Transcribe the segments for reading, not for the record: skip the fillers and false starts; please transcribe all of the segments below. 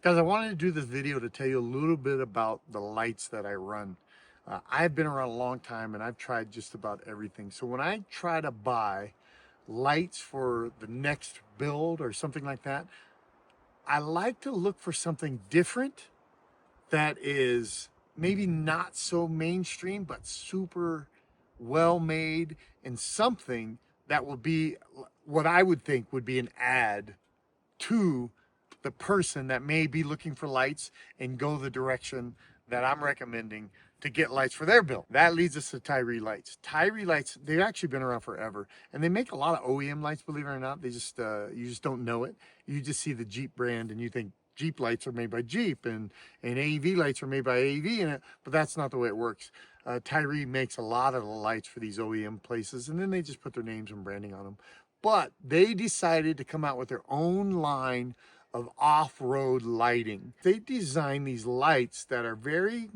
Guys, I wanted to do this video to tell you a little bit about the lights that I run. I've been around a long time and I've tried just about everything. So when I try to buy lights for the next build or something like that, I like to look for something different that is maybe not so mainstream, but super well made, and something that will be what I would think would be an ad to the person that may be looking for lights and go the direction that I'm recommending to get lights for their bill. That leads us to TYRI lights. TYRI lights, they've actually been around forever, and they make a lot of OEM lights, believe it or not. They just, you just don't know it. You just see the Jeep brand and you think Jeep lights are made by Jeep and AEV lights are made by AEV in it, but that's not the way it works. TYRI makes a lot of the lights for these OEM places, and then they just put their names and branding on them. But they decided to come out with their own line of off-road lighting. They designed these lights that are very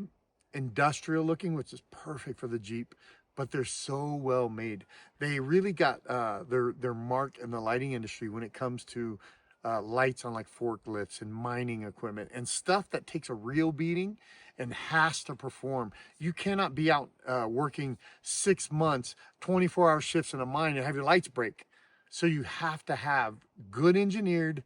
industrial looking, which is perfect for the Jeep, but they're so well made. They really got their mark in the lighting industry when it comes to lights on like forklifts and mining equipment and stuff that takes a real beating and has to perform. You cannot be out working 6 months, 24-hour shifts in a mine and have your lights break. So you have to have good engineered,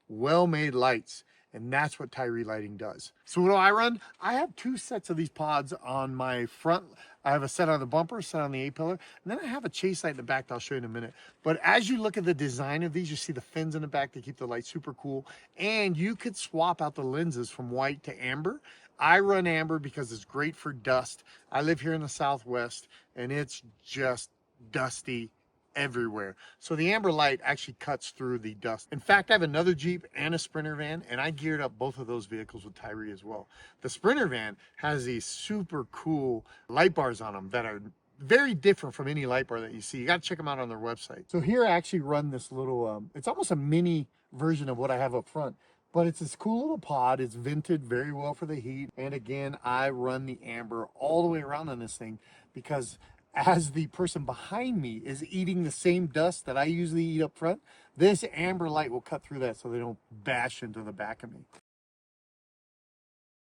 well-made lights, and that's what TYRI lighting does. So what do I run? I have 2 sets of these pods on my front. I have a set on the bumper, a set on the A-pillar, and then I have a chase light in the back that I'll show you in a minute. But as you look at the design of these, you see the fins in the back that keep the light super cool, and you could swap out the lenses from white to amber. I run amber because it's great for dust. I live here in the Southwest, and it's just dusty everywhere. So the amber light actually cuts through the dust. In fact, I have another Jeep and a Sprinter van, and I geared up both of those vehicles with TYRI as well. The Sprinter van has these super cool light bars on them that are very different from any light bar that you see. You got to check them out on their website. So here I actually run this little, it's almost a mini version of what I have up front. But it's this cool little pod. It's vented very well for the heat. And again, I run the amber all the way around on this thing because as the person behind me is eating the same dust that I usually eat up front, this amber light will cut through that so they don't bash into the back of me.